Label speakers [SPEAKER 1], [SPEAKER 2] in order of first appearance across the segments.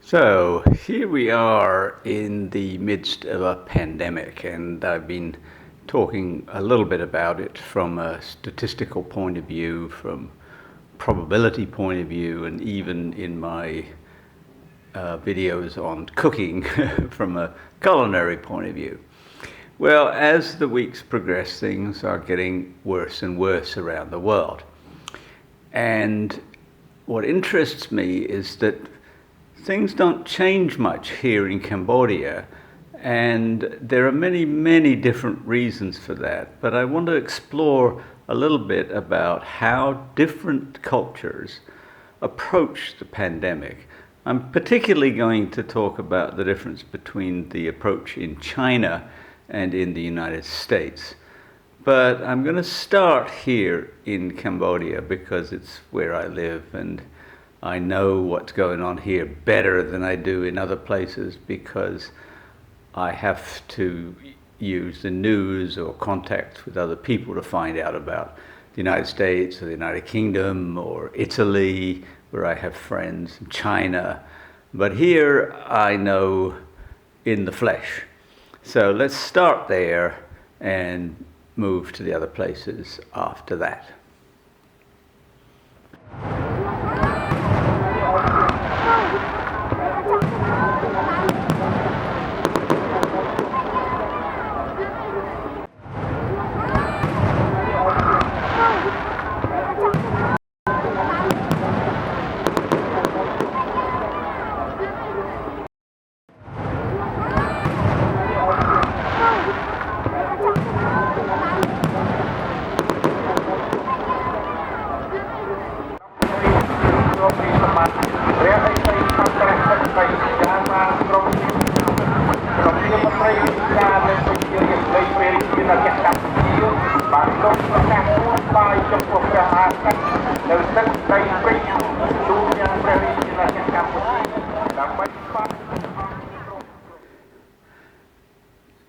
[SPEAKER 1] So here we are in the midst of a pandemic, and I've been talking a little bit about it from a statistical point of view, from probability point of view, and even in my videos on cooking from a culinary point of view. Well, as the weeks progress, things are getting worse and worse around the world. And what interests me is that things don't change much here in Cambodia, and there are many, many different reasons for that. But I want to explore a little bit about how different cultures approach the pandemic. I'm particularly going to talk about the difference between the approach in China and in the United States. But I'm going to start here in Cambodia because it's where I live, and I know what's going on here better than I do in other places because I have to use the news or contact with other people to find out about the United States or the United Kingdom or Italy, where I have friends, China. But here I know in the flesh. So let's start there and move to the other places after that.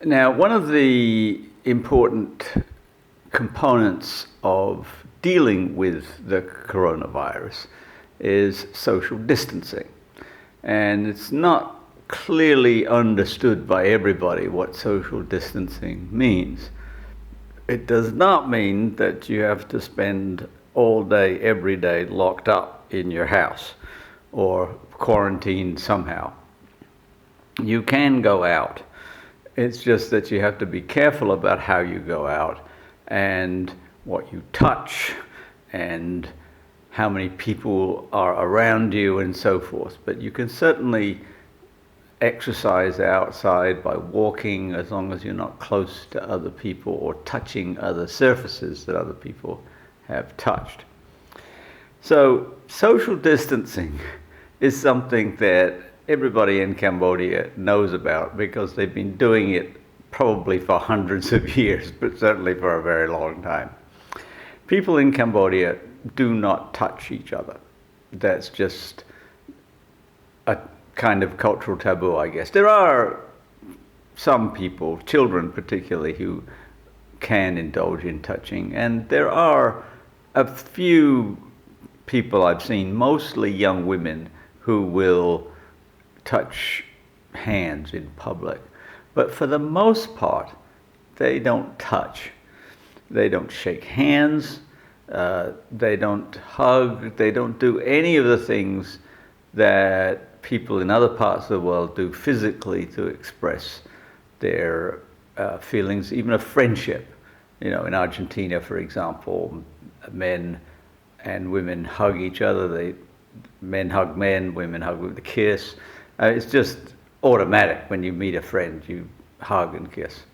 [SPEAKER 1] Now, one of the important components of dealing with the coronavirus is social distancing. And it's not clearly understood by everybody what social distancing means. It does not mean that you have to spend all day, every day locked up in your house or quarantined somehow. You can go out. It's just that you have to be careful about how you go out and what you touch and how many people are around you and so forth. But you can certainly exercise outside by walking as long as you're not close to other people or touching other surfaces that other people have touched. So social distancing is something that everybody in Cambodia knows about because they've been doing it probably for hundreds of years, but certainly for a very long time. People in Cambodia do not touch each other. That's just a kind of cultural taboo, I guess. There are some people, children particularly, who can indulge in touching, and there are a few people I've seen, mostly young women, who will touch hands in public. But for the most part, they don't touch. They don't shake hands. They don't hug. They don't do any of the things that people in other parts of the world do physically to express their feelings, even of friendship. You know, in Argentina, for example, men and women hug each other. Men hug men, women hug with a kiss. It's just automatic. When you meet a friend, you hug and kiss.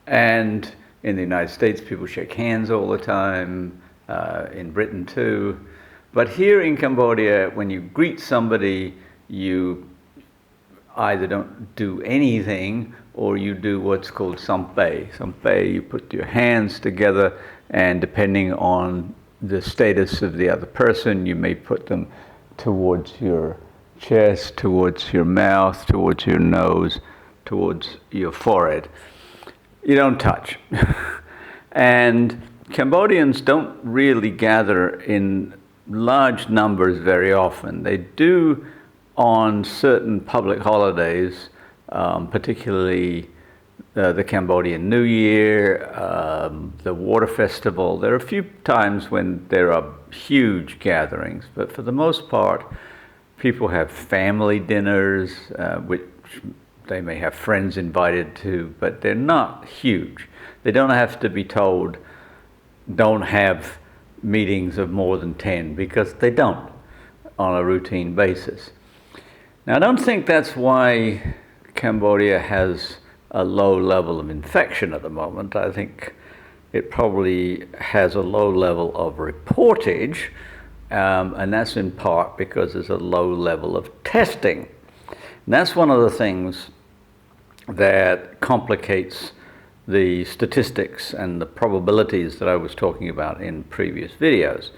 [SPEAKER 1] And in the United States, people shake hands all the time, in Britain too. But here in Cambodia, when you greet somebody, you either don't do anything or you do what's called sampei. Sampei, you put your hands together, and depending on the status of the other person, you may put them towards your chest, towards your mouth, towards your nose, towards your forehead. You don't touch. And Cambodians don't really gather in large numbers very often. They do on certain public holidays, particularly the Cambodian New Year, the water festival. There are a few times when there are huge gatherings, but for the most part, people have family dinners, which they may have friends invited to, but they're not huge. They don't have to be told, don't have meetings of more than 10, because they don't on a routine basis. Now, I don't think that's why Cambodia has a low level of infection at the moment. I think it probably has a low level of reportage, and that's in part because there's a low level of testing. And that's one of the things that complicates the statistics and the probabilities that I was talking about in previous videos.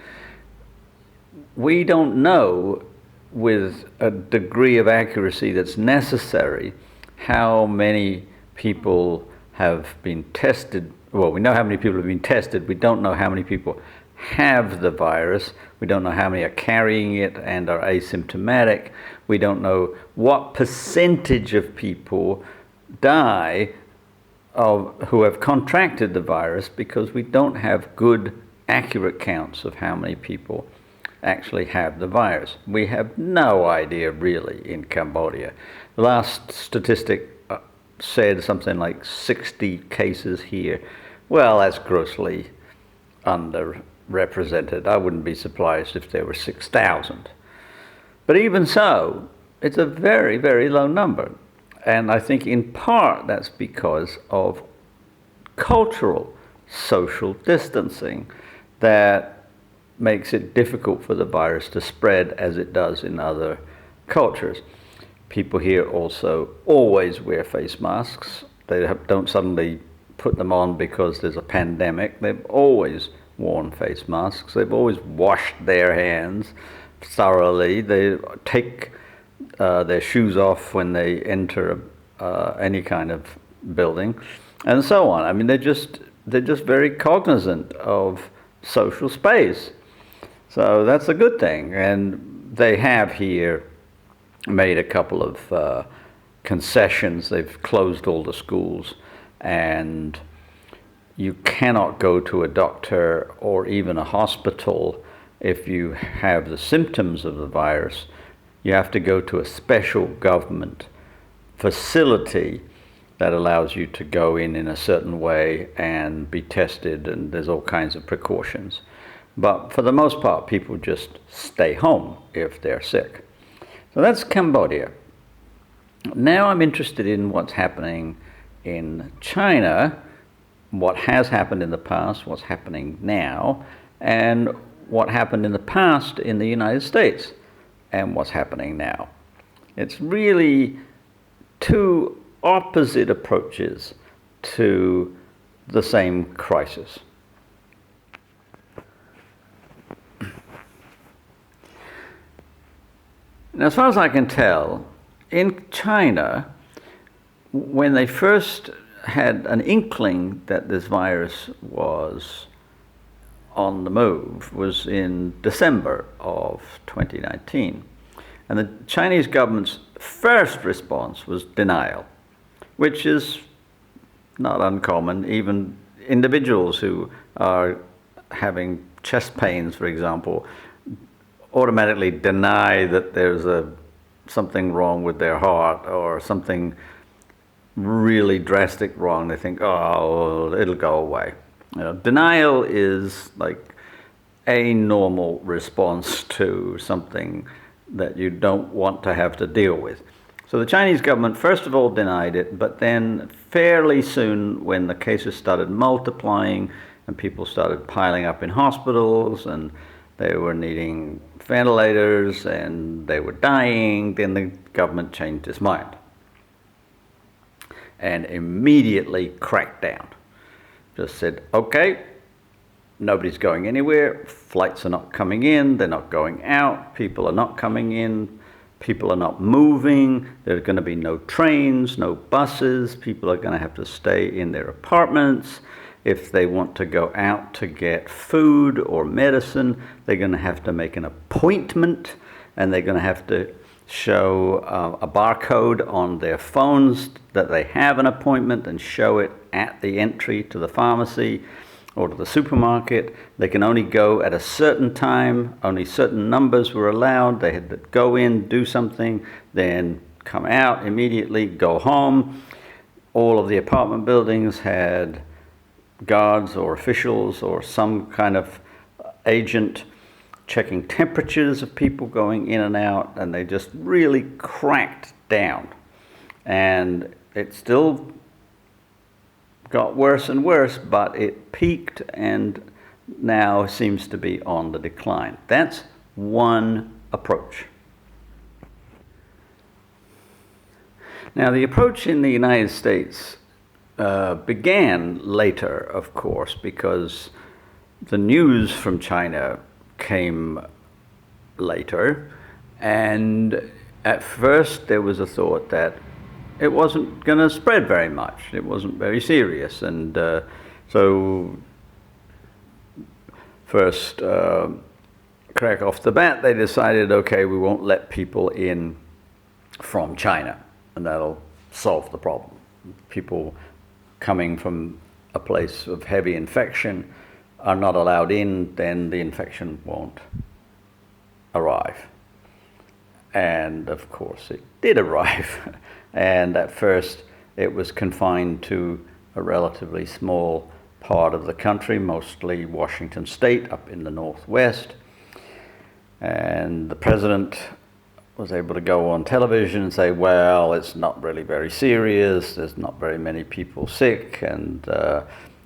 [SPEAKER 1] We don't know with a degree of accuracy that's necessary how many people have been tested. Well, we know how many people have been tested. We don't know how many people have the virus. We don't know how many are carrying it and are asymptomatic. We don't know what percentage of people die who have contracted the virus, because we don't have good, accurate counts of how many people actually have the virus. We have no idea really in Cambodia. The last statistic said something like 60 cases here. Well, that's grossly underrepresented. I wouldn't be surprised if there were 6,000. But even so, it's a very, very low number. And I think in part that's because of cultural social distancing that makes it difficult for the virus to spread as it does in other cultures. People here also always wear face masks. They don't suddenly put them on because there's a pandemic. They've always worn face masks. They've always washed their hands thoroughly. They take their shoes off when they enter any kind of building, and so on. I mean, they're just very cognizant of social space. So that's a good thing. And they have here made a couple of concessions. They've closed all the schools, and you cannot go to a doctor or even a hospital if you have the symptoms of the virus. You have to go to a special government facility that allows you to go in a certain way and be tested, and there's all kinds of precautions. But for the most part, people just stay home if they're sick. So that's Cambodia. Now I'm interested in what's happening in China, what has happened in the past, what's happening now, and what happened in the past in the United States, and what's happening now. It's really two opposite approaches to the same crisis. And as far as I can tell, in China, when they first had an inkling that this virus was on the move, was in December of 2019. And the Chinese government's first response was denial, which is not uncommon. Even individuals who are having chest pains, for example, automatically deny that there's something wrong with their heart or something really drastic wrong. They think, oh, it'll go away. You know, denial is like a normal response to something that you don't want to have to deal with. So the Chinese government first of all denied it, but then fairly soon, when the cases started multiplying and people started piling up in hospitals and they were needing ventilators and they were dying, then the government changed its mind and immediately cracked down. Just said, okay, nobody's going anywhere, flights are not coming in, they're not going out, people are not coming in, people are not moving, there's going to be no trains, no buses, people are going to have to stay in their apartments. If they want to go out to get food or medicine, they're going to have to make an appointment, and they're going to have to show a barcode on their phones that they have an appointment and show it at the entry to the pharmacy or to the supermarket. They can only go at a certain time, only certain numbers were allowed. They had to go in, do something, then come out immediately, go home. All of the apartment buildings had guards or officials or some kind of agent checking temperatures of people going in and out, and they just really cracked down. And it still got worse and worse, but it peaked and now seems to be on the decline. That's one approach. Now, the approach in the United States began later, of course, because the news from China came later, and at first there was a thought that it wasn't going to spread very much. It wasn't very serious, and so first crack off the bat, they decided, okay, we won't let people in from China, and that'll solve the problem. People coming from a place of heavy infection are not allowed in, then the infection won't arrive. And of course it did arrive. And at first it was confined to a relatively small part of the country, mostly Washington State up in the northwest. And the president was able to go on television and say, well, it's not really very serious, there's not very many people sick, and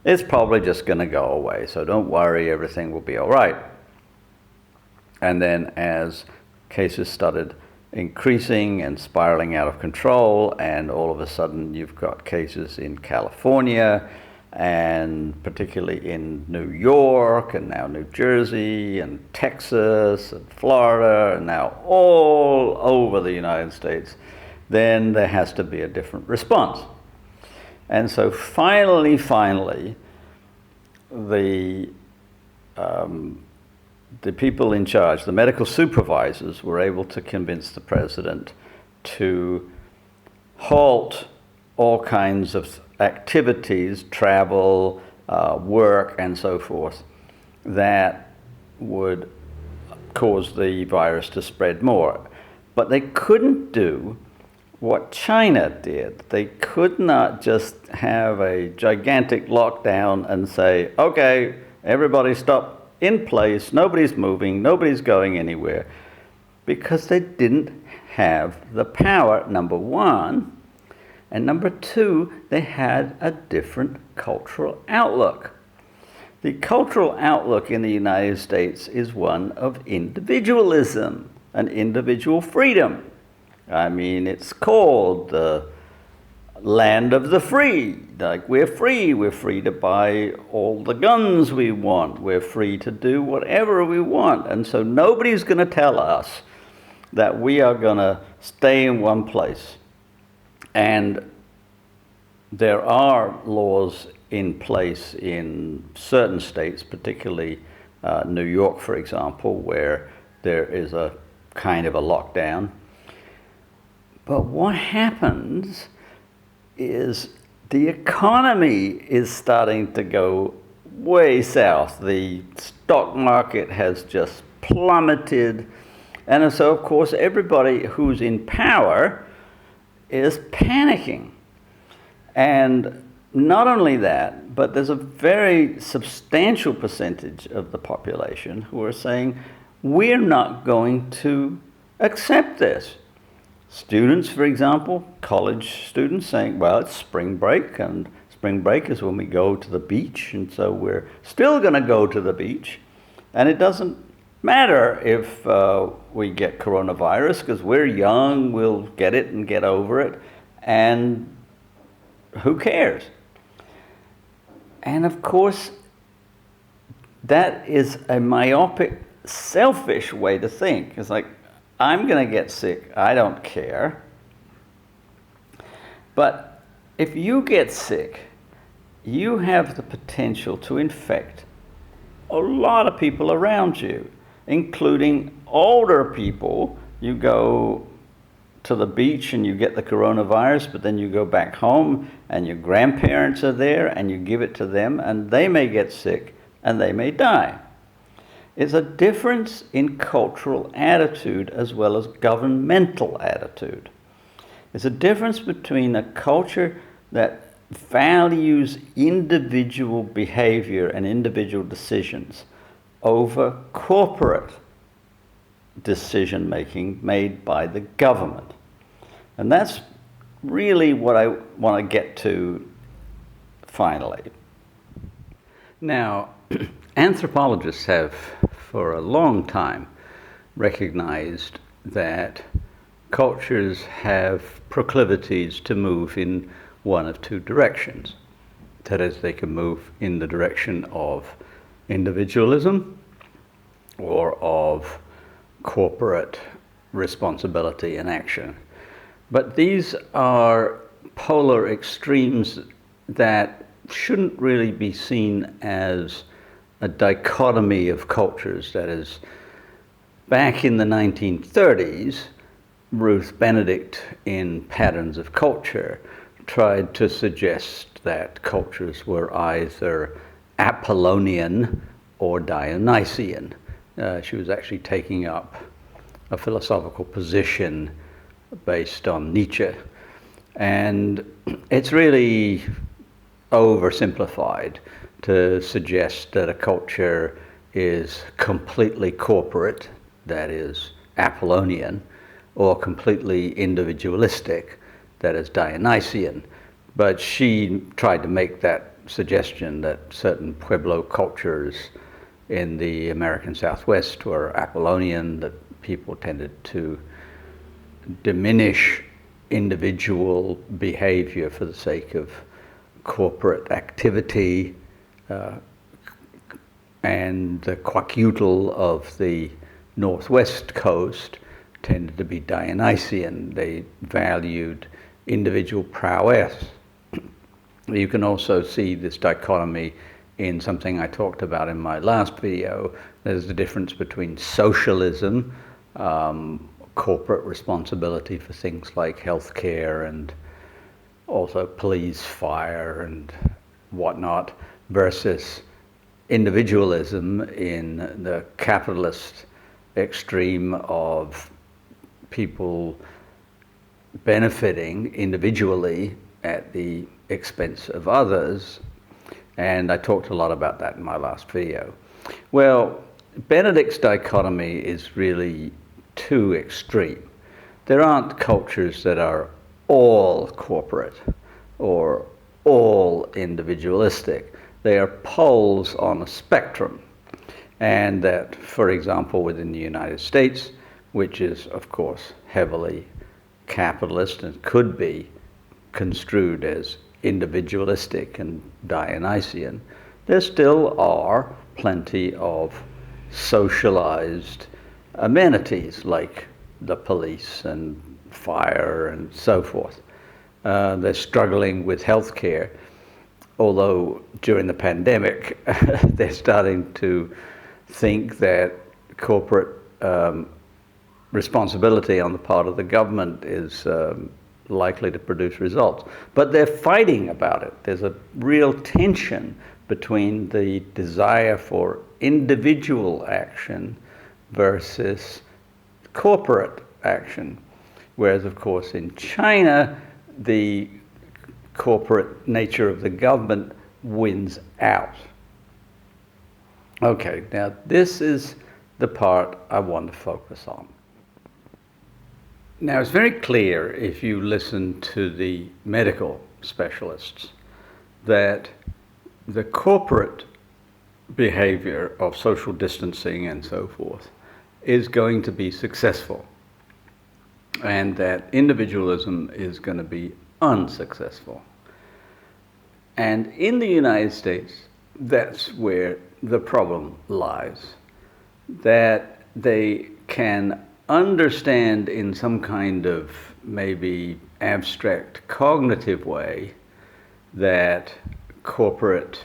[SPEAKER 1] it's probably just going to go away, so don't worry, everything will be all right. And then as cases started increasing and spiraling out of control, and all of a sudden you've got cases in California, and particularly in New York, and now New Jersey, and Texas, and Florida, and now all over the United States, then there has to be a different response. And so finally, the people in charge, the medical supervisors, were able to convince the president to halt all kinds of activities, travel, work, and so forth, that would cause the virus to spread more. But they couldn't do what China did. They could not just have a gigantic lockdown and say, okay, everybody stop in place, nobody's moving, nobody's going anywhere, because they didn't have the power, number one. And number two, they had a different cultural outlook. The cultural outlook in the United States is one of individualism and individual freedom. I mean, it's called the land of the free. Like, we're free to buy all the guns we want, we're free to do whatever we want. And so nobody's going to tell us that we are going to stay in one place. And there are laws in place in certain states, particularly New York, for example, where there is a kind of a lockdown. But what happens is the economy is starting to go way south. The stock market has just plummeted. And so, of course, everybody who's in power is panicking. And not only that, but there's a very substantial percentage of the population who are saying, we're not going to accept this. Students, for example, college students saying, well, it's spring break, and spring break is when we go to the beach, and so we're still going to go to the beach. And it doesn't matter if we get coronavirus, because we're young, we'll get it and get over it, and who cares? And of course, that is a myopic, selfish way to think. It's like, I'm going to get sick, I don't care. But if you get sick, you have the potential to infect a lot of people around you, including older people. You go to the beach and you get the coronavirus, but then you go back home and your grandparents are there and you give it to them and they may get sick and they may die. It's a difference in cultural attitude as well as governmental attitude. It's a difference between a culture that values individual behavior and individual decisions over corporate decision making made by the government. And that's really what I want to get to finally. Now, anthropologists have for a long time recognized that cultures have proclivities to move in one of two directions. That is, they can move in the direction of individualism or of corporate responsibility and action. But these are polar extremes that shouldn't really be seen as a dichotomy of cultures. That is, back in the 1930s, Ruth Benedict in Patterns of Culture tried to suggest that cultures were either Apollonian or Dionysian. She was actually taking up a philosophical position based on Nietzsche. And it's really oversimplified to suggest that a culture is completely corporate, that is Apollonian, or completely individualistic, that is Dionysian. But she tried to make that suggestion that certain Pueblo cultures in the American Southwest were Apollonian, that people tended to diminish individual behavior for the sake of corporate activity, and the Kwakiutl of the Northwest Coast tended to be Dionysian. They valued individual prowess. You can also see this dichotomy in something I talked about in my last video. There's the difference between socialism, corporate responsibility for things like healthcare and also police, fire, and whatnot, versus individualism in the capitalist extreme of people benefiting individually at the expense of others. And I talked a lot about that in my last video. Well, Benedict's dichotomy is really too extreme. There aren't cultures that are all corporate or all individualistic. They are poles on a spectrum. And that, for example, within the United States, which is, of course, heavily capitalist and could be construed as individualistic and Dionysian, there still are plenty of socialized amenities like the police and fire and so forth. They're struggling with healthcare, although during the pandemic they're starting to think that corporate responsibility on the part of the government is likely to produce results. But they're fighting about it. There's a real tension between the desire for individual action versus corporate action. Whereas, of course, in China, the corporate nature of the government wins out. Okay, now this is the part I want to focus on. Now, it's very clear if you listen to the medical specialists that the corporate behavior of social distancing and so forth is going to be successful, and that individualism is going to be unsuccessful. And in the United States, that's where the problem lies, that they can understand in some kind of maybe abstract cognitive way that corporate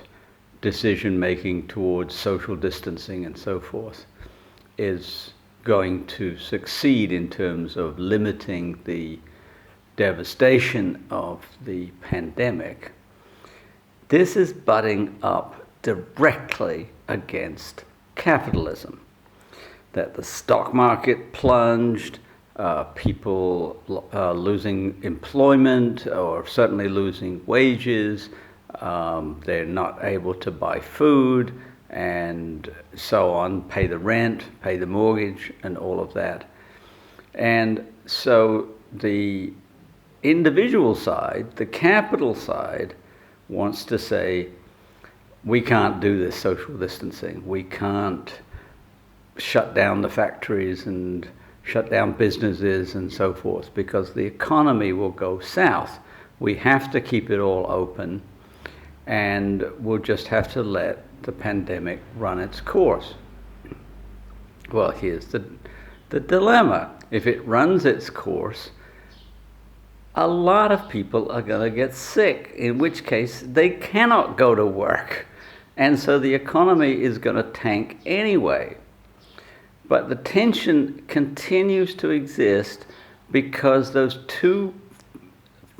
[SPEAKER 1] decision making towards social distancing and so forth is going to succeed in terms of limiting the devastation of the pandemic, this is butting up directly against capitalism. That the stock market plunged, people losing employment or certainly losing wages, they're not able to buy food and so on, pay the rent, pay the mortgage and all of that. And so the individual side, the capital side, wants to say, we can't do this social distancing. We can't shut down the factories and shut down businesses and so forth because the economy will go south. We have to keep it all open and we'll just have to let the pandemic run its course. Well, here's the dilemma. If it runs its course, a lot of people are going to get sick, in which case they cannot go to work. And so the economy is going to tank anyway. But the tension continues to exist because those two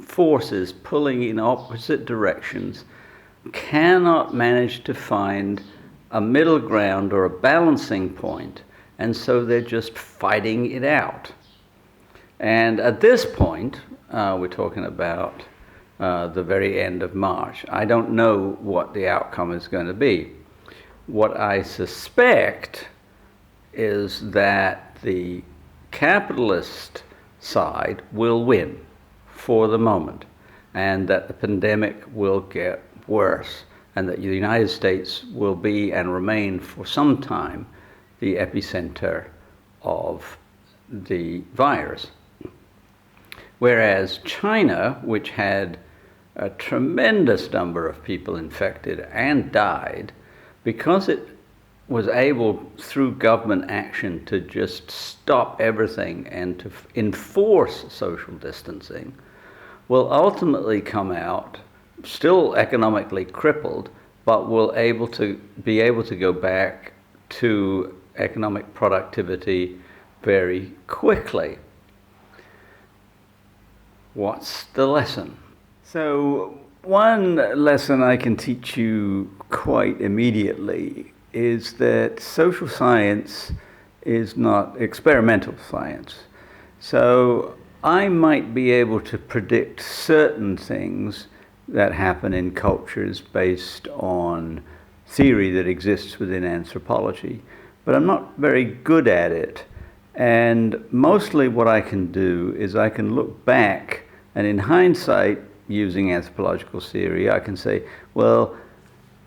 [SPEAKER 1] forces pulling in opposite directions cannot manage to find a middle ground or a balancing point, and so they're just fighting it out. And at this point, we're talking about the very end of March. I don't know what the outcome is going to be. What I suspect is that the capitalist side will win for the moment, and that the pandemic will get worse, and that the United States will be and remain for some time the epicenter of the virus. Whereas China, which had a tremendous number of people infected and died, because it was able, through government action, to just stop everything and to enforce social distancing, will ultimately come out still economically crippled, but will be able to go back to economic productivity very quickly. What's the lesson? So one lesson I can teach you quite immediately is that social science is not experimental science. So I might be able to predict certain things that happen in cultures based on theory that exists within anthropology, but I'm not very good at it. And mostly what I can do is I can look back, and in hindsight, using anthropological theory, I can say, well,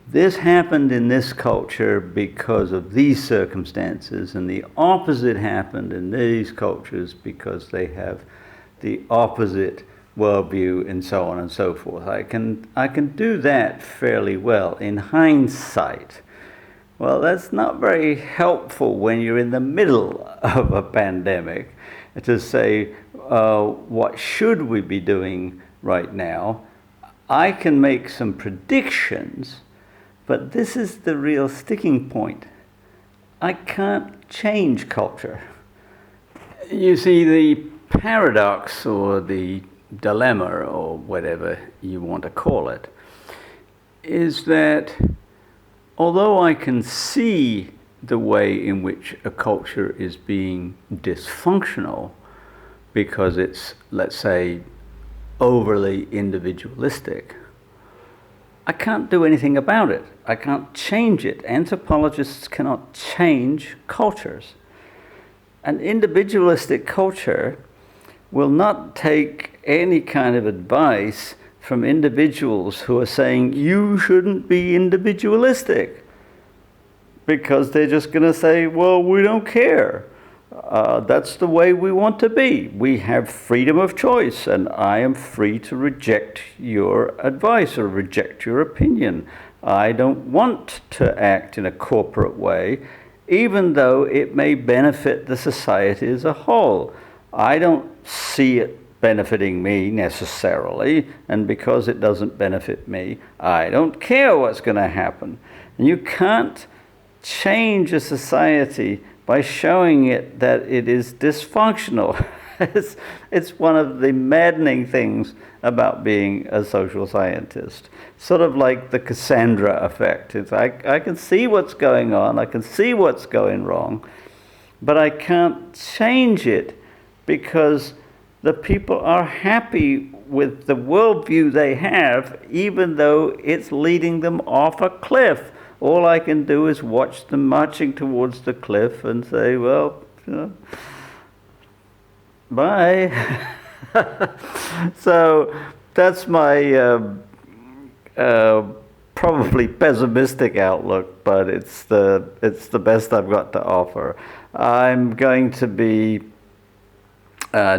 [SPEAKER 1] this happened in this culture because of these circumstances, and the opposite happened in these cultures because they have the opposite worldview, and so on and so forth. I can do that fairly well in hindsight. Well, that's not very helpful when you're in the middle of a pandemic to say, what should we be doing right now? I can make some predictions, but this is the real sticking point. I can't change culture. You see, the paradox or the dilemma, or whatever you want to call it, is that although I can see the way in which a culture is being dysfunctional because it's, let's say, overly individualistic, I can't do anything about it. I can't change it. Anthropologists cannot change cultures. An individualistic culture will not take any kind of advice from individuals who are saying you shouldn't be individualistic, because they're just going to say, well, we don't care. That's the way we want to be. We have freedom of choice, and I am free to reject your advice or reject your opinion. I don't want to act in a corporate way, even though it may benefit the society as a whole. I don't see it benefiting me necessarily, and because it doesn't benefit me, I don't care what's going to happen. And you can't change a society by showing it that it is dysfunctional. It's one of the maddening things about being a social scientist. Sort of like the Cassandra effect. It's I can see what's going on, I can see what's going wrong, but I can't change it because the people are happy with the worldview they have, even though it's leading them off a cliff. All I can do is watch them marching towards the cliff and say, well, bye. So that's my probably pessimistic outlook, but it's the best I've got to offer. I'm going to be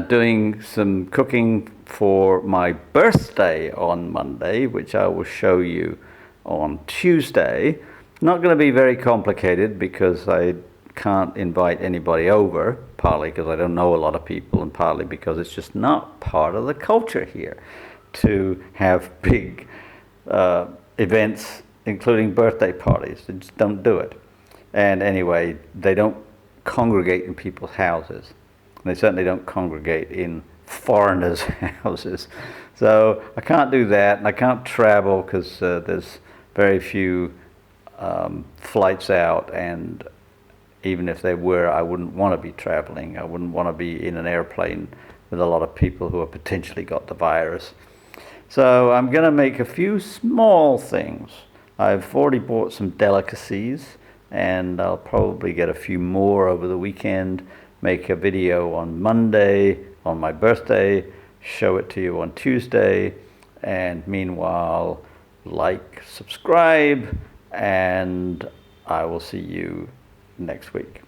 [SPEAKER 1] doing some cooking for my birthday on Monday, which I will show you on Tuesday. Not going to be very complicated because I can't invite anybody over, partly because I don't know a lot of people and partly because it's just not part of the culture here to have big events, including birthday parties. They just don't do it. And anyway, they don't congregate in people's houses. They certainly don't congregate in foreigners' houses. So I can't do that, and I can't travel because there's very few flights out, and even if there were, I wouldn't want to be traveling. I wouldn't want to be in an airplane with a lot of people who have potentially got the virus. So I'm going to make a few small things. I've already bought some delicacies, and I'll probably get a few more over the weekend, make a video on Monday, on my birthday, show it to you on Tuesday, and meanwhile, like, subscribe, and I will see you next week.